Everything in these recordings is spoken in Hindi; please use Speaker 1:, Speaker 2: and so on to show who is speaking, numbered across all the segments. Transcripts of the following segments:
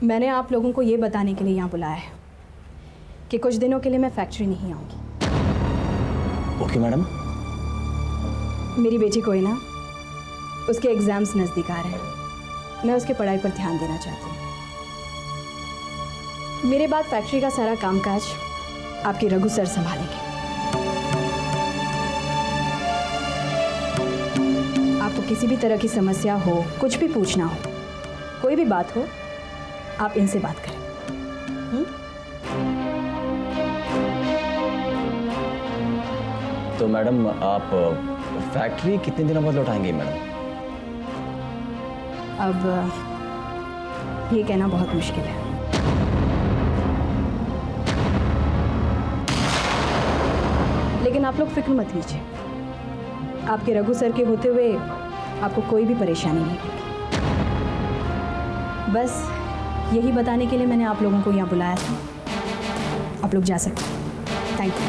Speaker 1: मैंने आप लोगों को ये बताने के लिए यहाँ बुलाया है कि कुछ दिनों के लिए मैं फैक्ट्री नहीं आऊँगी।
Speaker 2: Okay madam.
Speaker 1: मेरी बेटी को ना उसके एग्ज़ाम्स नज़दीक आ रहे हैं, मैं उसकी पढ़ाई पर ध्यान देना चाहती हूँ। मेरे बाद फैक्ट्री का सारा कामकाज आपके रघु सर संभालेंगे। आपको किसी भी तरह की समस्या हो, कुछ भी पूछना हो, कोई भी बात हो, आप इनसे बात करें।
Speaker 2: तो मैडम आप फैक्ट्री कितने दिनों बाद लौटाएंगे मैडम?
Speaker 1: अब ये कहना बहुत मुश्किल है। लेकिन आप लोग फिक्र मत कीजिए, आपके रघु सर के होते हुए आपको कोई भी परेशानी नहीं होगी। बस यही बताने के लिए मैंने आप लोगों को यहाँ बुलाया था। आप लोग जा सकते हैं। Thank you.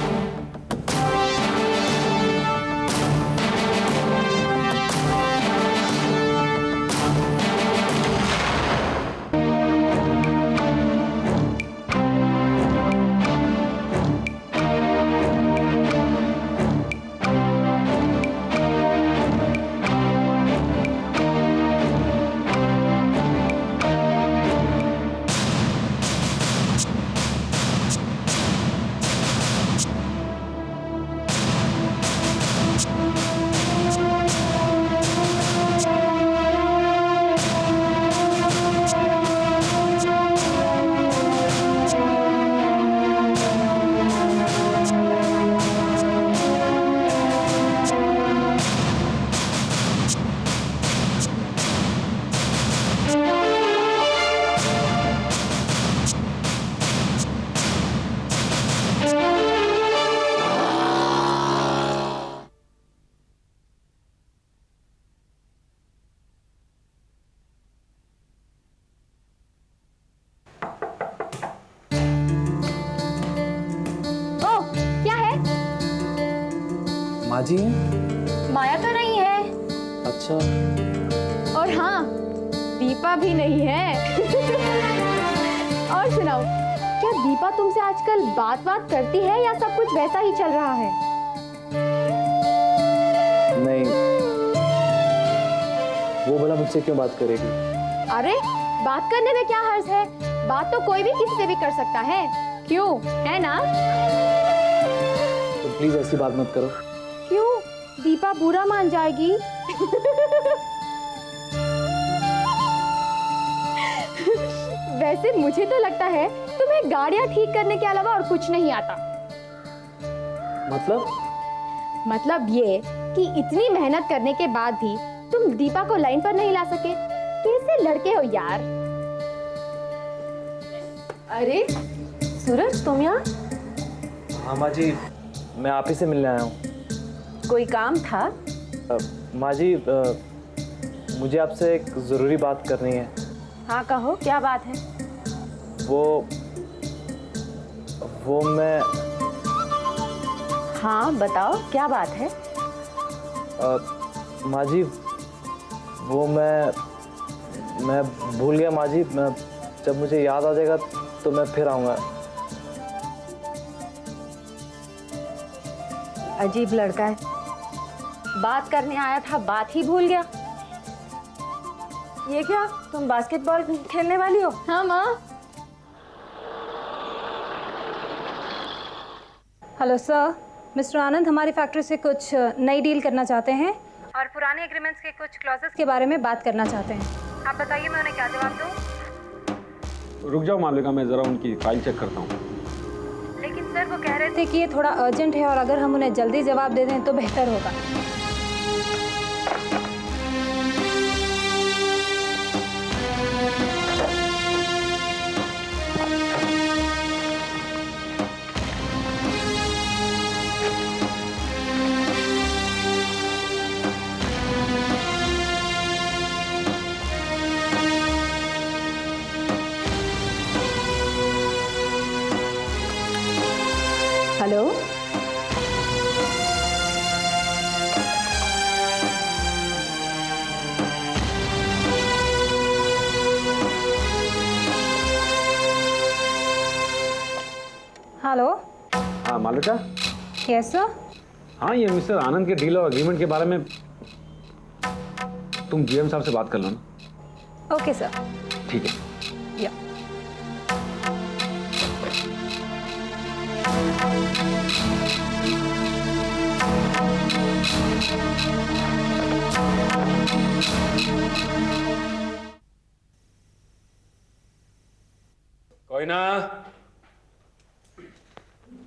Speaker 3: माँ जी
Speaker 4: माया तो नहीं है।
Speaker 3: अच्छा।
Speaker 4: और हाँ, दीपा भी नहीं है। और सुनाओ, क्या दीपा तुमसे आजकल बात करती है या सब कुछ वैसा ही चल रहा है?
Speaker 3: नहीं, वो भला मुझसे क्यों बात करेगी?
Speaker 4: अरे बात करने में क्या हर्ज है? बात तो कोई भी किसी से भी कर सकता है, क्यों, है ना?
Speaker 3: तो प्लीज ऐसी बात मत करो।
Speaker 4: क्यों, दीपा बुरा मान जाएगी। वैसे मुझे तो लगता है तुम्हें गाड़ियां ठीक करने के अलावा और कुछ नहीं आता। मतलब ये कि इतनी मेहनत करने के बाद भी तुम दीपा को लाइन पर नहीं ला सके। कैसे लड़के हो यार। अरे सूरज, तुम यहाँ?
Speaker 3: हाँ माँ जी, मैं आप ही से मिलने आया हूँ।
Speaker 4: कोई काम था?
Speaker 3: माँ जी, मुझे आपसे एक जरूरी बात करनी है।
Speaker 4: हाँ कहो, क्या बात है?
Speaker 3: वो मैं।
Speaker 4: हाँ बताओ, क्या बात है?
Speaker 3: माँ जी, वो मैं भूल गया माँ जी। जब मुझे याद आ जाएगा तो मैं फिर आऊँगा।
Speaker 4: अजीब लड़का है, बात करने आया था, बात ही भूल गया। ये क्या, तुम बास्केटबॉल खेलने वाली हो? हाँ माँ।
Speaker 5: हेलो सर, मिस्टर आनंद हमारी फैक्ट्री से कुछ नई डील करना चाहते हैं और पुराने एग्रीमेंट्स के कुछ क्लॉजेस के बारे में बात करना चाहते हैं। आप बताइए मैं उन्हें क्या जवाब दूं?
Speaker 6: रुक जाओ मालिका, मैं ज़रा उनकी फाइल चेक करता हूँ।
Speaker 5: लेकिन सर वो कह रहे थे कि ये थोड़ा अर्जेंट है और अगर हम उन्हें जल्दी जवाब दे दें तो बेहतर होगा।
Speaker 1: Hello,
Speaker 5: hello.
Speaker 6: हाँ मालविका।
Speaker 5: Yes sir.
Speaker 6: हाँ ये मिस्टर आनंद के डील और एग्रीमेंट के बारे में तुम जीएम साहब से बात कर लो ना।
Speaker 5: Okay sir.
Speaker 6: ठीक है।
Speaker 5: या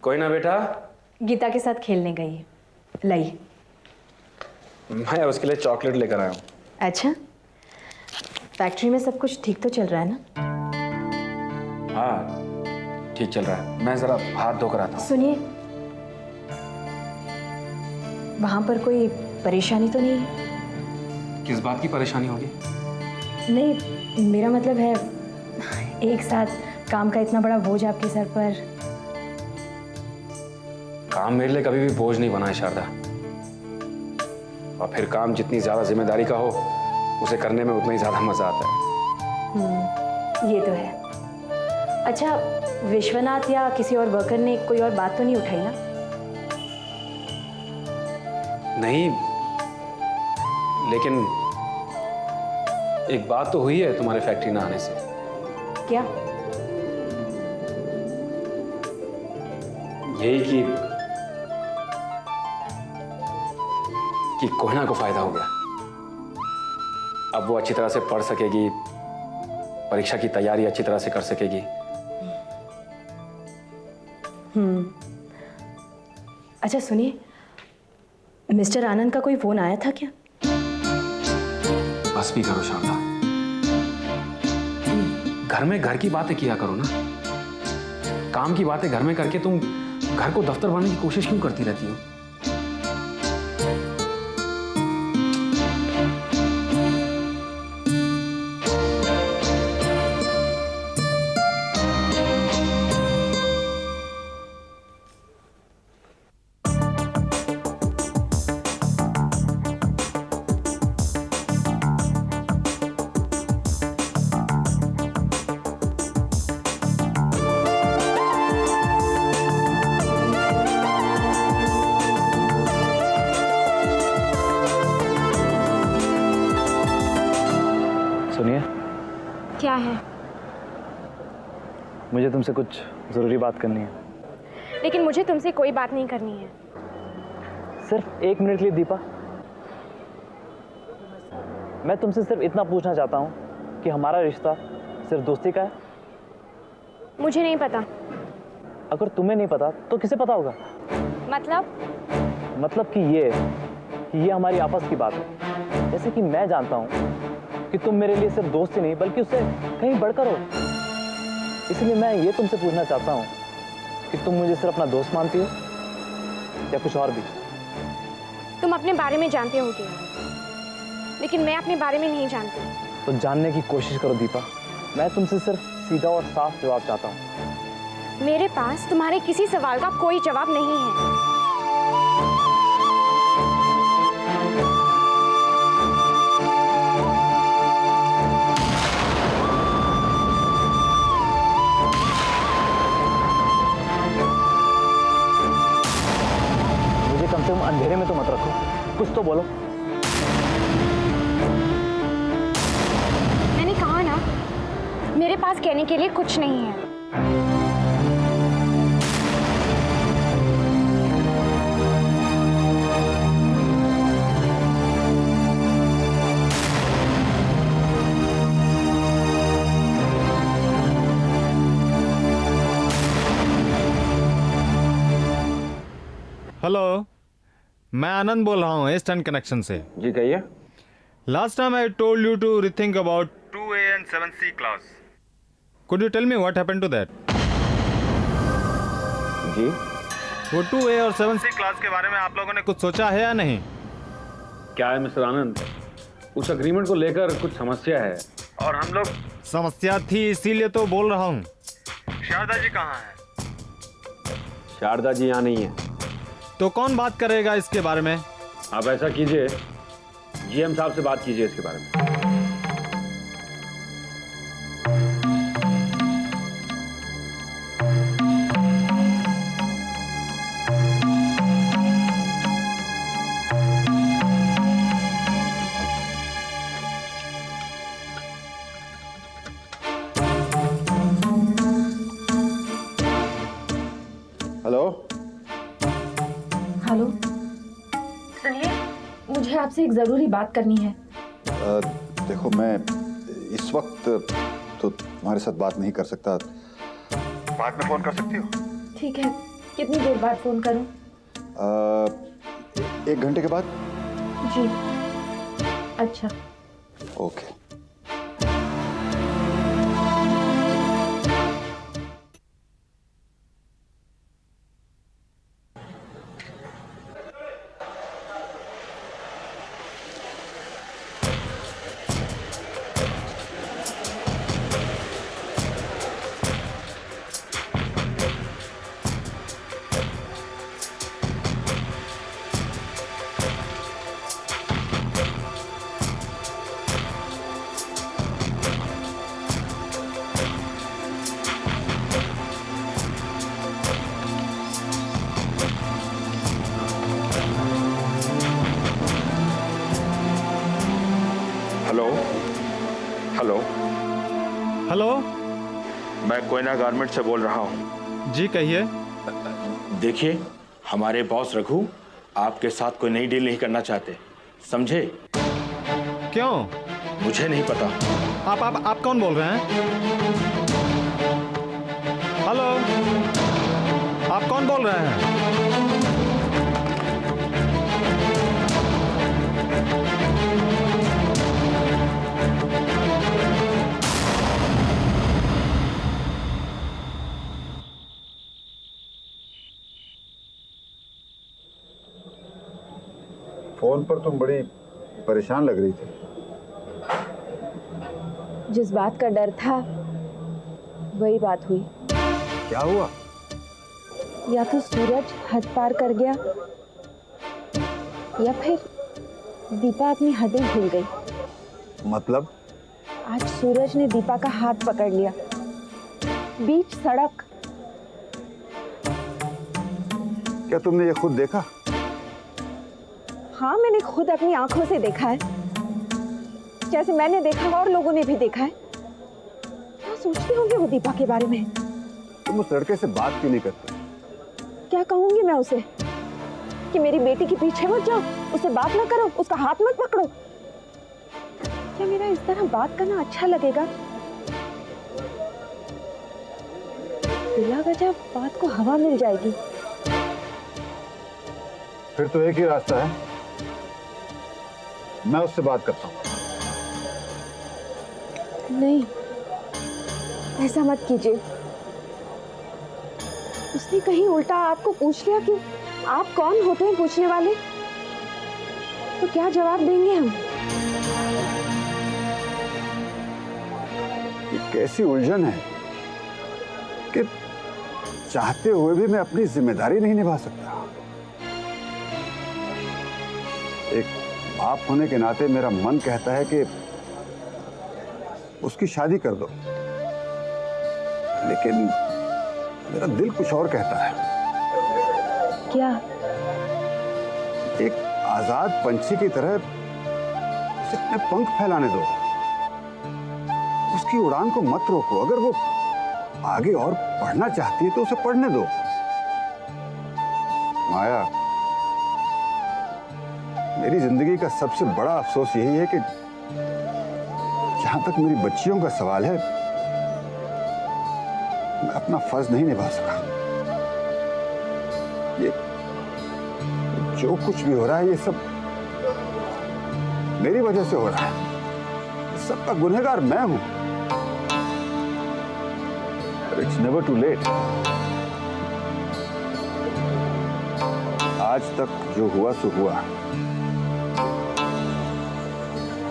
Speaker 6: कोई ना बेटा।
Speaker 1: गीता के साथ खेलने गई है। लाई।
Speaker 2: मैं उसके लिए चॉकलेट लेकर आया हूँ।
Speaker 1: अच्छा, फैक्ट्री में सब कुछ ठीक तो चल रहा है ना?
Speaker 6: हाँ ठीक चल रहा है। मैं जरा हाथ धोकर आता हूँ।
Speaker 1: सुनिए, वहां पर कोई परेशानी तो नहीं है?
Speaker 6: किस बात की परेशानी होगी?
Speaker 1: नहीं, मेरा मतलब है एक साथ काम का इतना बड़ा बोझ आपके सर पर।
Speaker 6: काम मेरे लिए कभी भी बोझ नहीं बना है शारदा। और फिर काम जितनी ज्यादा जिम्मेदारी का हो उसे करने में उतना ही ज्यादा मजा आता है।
Speaker 1: ये तो है। अच्छा, विश्वनाथ या किसी और वर्कर ने कोई और बात तो नहीं उठाई ना?
Speaker 6: नहीं, लेकिन एक बात तो हुई है तुम्हारे फैक्ट्री ना आने से।
Speaker 1: क्या?
Speaker 6: यही कि कोहिना को फायदा हो गया। अब वो अच्छी तरह से पढ़ सकेगी, परीक्षा की तैयारी अच्छी तरह से कर सकेगी।
Speaker 1: अच्छा सुनिए, मिस्टर आनंद का कोई फोन आया था क्या?
Speaker 6: बस भी करो शारदा, घर में घर की बातें किया करो ना। काम की बातें घर में करके तुम घर को दफ्तर बनाने की कोशिश क्यों करती रहती हो?
Speaker 3: सुनिए,
Speaker 4: क्या है?
Speaker 3: मुझे तुमसे कुछ ज़रूरी बात करनी है।
Speaker 4: लेकिन मुझे तुमसे कोई बात नहीं करनी है।
Speaker 3: सिर्फ 1 मिनट के लिए दीपा। मैं तुमसे सिर्फ इतना पूछना चाहता हूँ कि हमारा रिश्ता सिर्फ दोस्ती का है?
Speaker 4: मुझे नहीं पता।
Speaker 3: अगर तुम्हें नहीं पता तो किसे पता होगा? मतलब कि ये हमारी आपस की बात है। जैसे कि मैं जानता हूँ कि तुम मेरे लिए सिर्फ दोस्त ही नहीं बल्कि उससे कहीं बढ़कर हो। इसलिए मैं ये तुमसे पूछना चाहता हूँ कि तुम मुझे सिर्फ अपना दोस्त मानती हो या कुछ और भी?
Speaker 4: तुम अपने बारे में जानते होगे, लेकिन मैं अपने बारे में नहीं जानती।
Speaker 3: तो जानने की कोशिश करो दीपा। मैं तुमसे सिर्फ सीधा और साफ जवाब चाहता हूँ।
Speaker 4: मेरे पास तुम्हारे किसी सवाल का कोई जवाब नहीं है।
Speaker 3: मुझे कम से कम अंधेरे में तो मत रखो, कुछ तो बोलो।
Speaker 4: मैंने कहा ना, मेरे पास कहने के लिए कुछ नहीं है।
Speaker 7: हेलो, मैं आनंद बोल रहा हूँ ईस्टर्न कनेक्शन से।
Speaker 6: जी कहिए।
Speaker 7: Last time I told you to rethink about 2A and 7C class. Could you tell me what happened to that?
Speaker 3: जी,
Speaker 7: वो 2A और 7C क्लास के बारे में आप लोगों ने कुछ सोचा है या नहीं?
Speaker 6: क्या है मिस्टर आनंद, उस एग्रीमेंट को लेकर कुछ समस्या है।
Speaker 7: और हम लोग समस्या थी इसीलिए तो बोल रहा हूँ। शारदा जी कहाँ है?
Speaker 6: शारदा जी यहाँ नहीं है।
Speaker 7: तो कौन बात करेगा इसके बारे में?
Speaker 6: आप ऐसा कीजिए, जीएम साहब से बात कीजिए इसके बारे में।
Speaker 4: आपसे एक जरूरी बात करनी है।
Speaker 8: देखो, मैं इस वक्त तो तुम्हारे साथ बात नहीं कर सकता, बाद में फोन कर सकती हो?
Speaker 4: ठीक है, कितनी देर बाद फोन करूं?
Speaker 8: 1 घंटे के बाद।
Speaker 4: जी अच्छा।
Speaker 8: ओके।
Speaker 9: Hello hello
Speaker 7: hello.
Speaker 9: मैं कोयना गारमेंट से बोल रहा हूँ।
Speaker 7: जी कहिए।
Speaker 9: देखिए, हमारे बॉस रघु आपके साथ कोई नई डील नहीं करना चाहते, समझे?
Speaker 7: क्यों?
Speaker 9: मुझे नहीं पता।
Speaker 7: आप कौन बोल रहे हैं? हेलो, आप कौन बोल रहे हैं?
Speaker 8: फोन पर तुम बड़ी परेशान लग रही थी।
Speaker 4: जिस बात का डर था वही बात हुई।
Speaker 8: क्या हुआ?
Speaker 4: या तो सूरज हद पार कर गया या फिर दीपा अपनी हदें भूल गई।
Speaker 8: मतलब?
Speaker 4: आज सूरज ने दीपा का हाथ पकड़ लिया बीच सड़क।
Speaker 8: क्या तुमने ये खुद देखा?
Speaker 4: हाँ, मैंने खुद अपनी आंखों से देखा है, जैसे मैंने देखा और लोगों ने भी देखा है। क्या सोचते होंगे वो दीपा के बारे में?
Speaker 8: तुम उस लड़के से बात क्यों नहीं करते?
Speaker 4: क्या कहूंगी मैं उसे कि मेरी बेटी के पीछे मत जाओ, उससे बात ना करो, उसका हाथ मत पकड़ो। क्या मेरा इस तरह बात करना अच्छा लगेगा? बिला वजह बात को हवा मिल जाएगी।
Speaker 8: फिर तो एक ही रास्ता है, मैं उससे बात करता हूँ।
Speaker 4: नहीं, ऐसा मत कीजिए। उसने कहीं उल्टा आपको पूछ लिया कि आप कौन होते हैं पूछने वाले, तो क्या जवाब देंगे हम?
Speaker 8: ये कैसी उलझन है कि चाहते हुए भी मैं अपनी जिम्मेदारी नहीं निभा सकता। एक बाप होने के नाते मेरा मन कहता है कि उसकी शादी कर दो, लेकिन मेरा दिल कुछ और कहता है।
Speaker 4: क्या?
Speaker 8: एक आजाद पंछी की तरह उसे अपने पंख फैलाने दो, उसकी उड़ान को मत रोको। अगर वो आगे और पढ़ना चाहती है तो उसे पढ़ने दो। माया, मेरी जिंदगी का सबसे बड़ा अफसोस यही है कि जहां तक मेरी बच्चियों का सवाल है, मैं अपना फर्ज नहीं निभा सका। ये जो कुछ भी हो रहा है, ये सब मेरी वजह से हो रहा है। इस सब का गुनहगार मैं हूं। It's never too late. आज तक जो हुआ सो हुआ।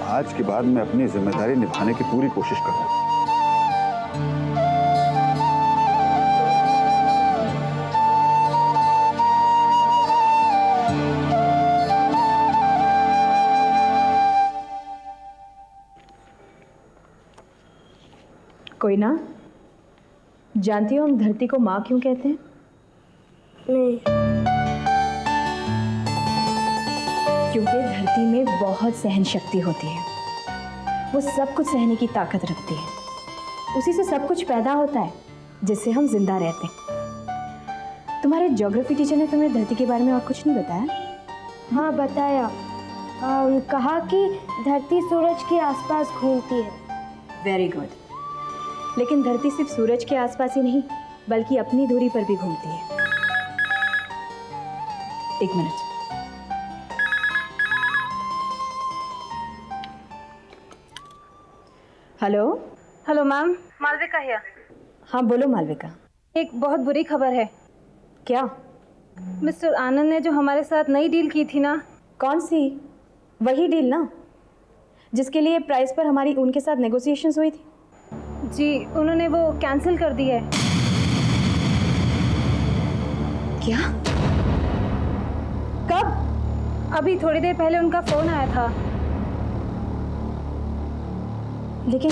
Speaker 8: आज के बाद मैं अपनी जिम्मेदारी निभाने की पूरी कोशिश करूंगा।
Speaker 1: कोई ना, जानती हो हम धरती को माँ क्यों कहते हैं?
Speaker 4: नहीं।
Speaker 1: क्योंकि धरती में बहुत सहन शक्ति होती है, वो सब कुछ सहने की ताकत रखती है। उसी से सब कुछ पैदा होता है जिससे हम जिंदा रहते हैं। तुम्हारे ज्योग्राफी टीचर ने तुम्हें धरती के बारे में और कुछ नहीं बताया?
Speaker 4: हाँ बताया,
Speaker 1: कहा कि धरती सूरज के आसपास घूमती है। Very good. लेकिन धरती सिर्फ सूरज के आसपास ही नहीं बल्कि अपनी दूरी पर भी घूमती है। एक minute. Hello.
Speaker 5: Hello ma'am, Malvika here.
Speaker 1: हाँ बोलो मालविका।
Speaker 5: एक बहुत बुरी खबर है।
Speaker 1: क्या?
Speaker 5: मिस्टर आनंद ने जो हमारे साथ नई डील की थी ना।
Speaker 1: कौन सी? वही डील ना जिसके लिए प्राइस पर हमारी उनके साथ नेगोशिएशंस हुई थी।
Speaker 5: जी, उन्होंने वो कैंसिल कर दी है।
Speaker 1: क्या? कब?
Speaker 5: अभी थोड़ी देर पहले उनका फ़ोन आया था।
Speaker 1: लेकिन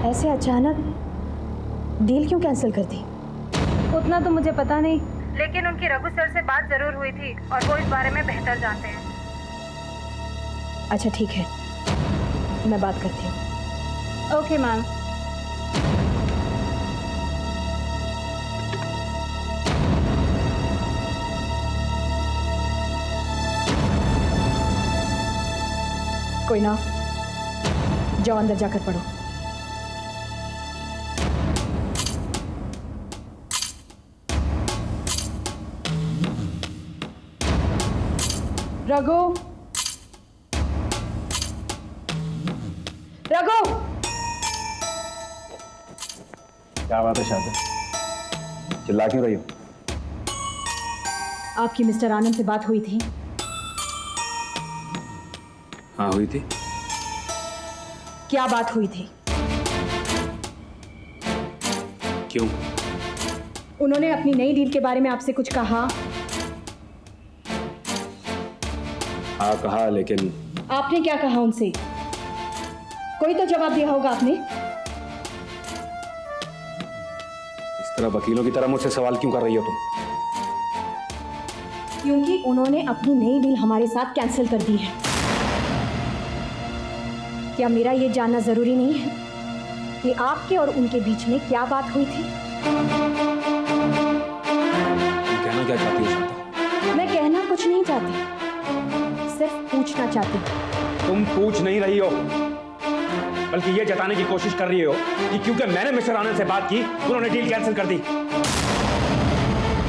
Speaker 1: ऐसे अचानक डील क्यों कैंसिल कर दी?
Speaker 5: उतना तो मुझे पता नहीं, लेकिन उनकी रघु सर से बात ज़रूर हुई थी और वो इस बारे में बेहतर जानते हैं।
Speaker 1: अच्छा ठीक है, मैं बात करती हूँ।
Speaker 5: Okay ma'am.
Speaker 1: कोई ना, जाओ अंदर जाकर पढ़ो। रघु, रघु।
Speaker 2: क्या बात है शादी, चिल्ला क्यों रही हो?
Speaker 1: आपकी मिस्टर आनंद से बात हुई थी?
Speaker 6: हाँ हुई थी।
Speaker 1: क्या बात हुई थी?
Speaker 6: क्यों?
Speaker 1: उन्होंने अपनी नई डील के बारे में आपसे कुछ कहा?
Speaker 6: हाँ कहा, लेकिन
Speaker 1: आपने क्या कहा उनसे? कोई तो जवाब दिया होगा आपने।
Speaker 6: इस तरह वकीलों की तरह मुझसे सवाल क्यों कर रही हो तुम?
Speaker 1: क्योंकि उन्होंने अपनी नई डील हमारे साथ कैंसिल कर दी है। क्या मेरा ये जानना जरूरी नहीं है कि आपके और उनके बीच में क्या बात हुई थी?
Speaker 6: तुम कहना क्या चाहती हो शांता?
Speaker 1: मैं कहना कुछ नहीं चाहती, सिर्फ पूछना चाहती हूँ।
Speaker 6: तुम पूछ नहीं रही हो, बल्कि ये जताने की कोशिश कर रही हो कि क्योंकि मैंने मिस्टर आनंद से बात की उन्होंने डील कैंसिल कर दी।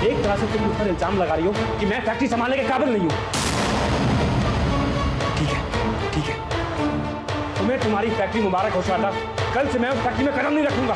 Speaker 6: एक तरह से तुम मुझ पर इल्जाम लगा रही हो कि मैं फैक्ट्री संभालने के काबिल नहीं हूं। ठीक है, ठीक है, तुम्हें तुम्हारी फैक्ट्री मुबारक हो शादा। कल से मैं उस फैक्ट्री में कदम नहीं रखूंगा।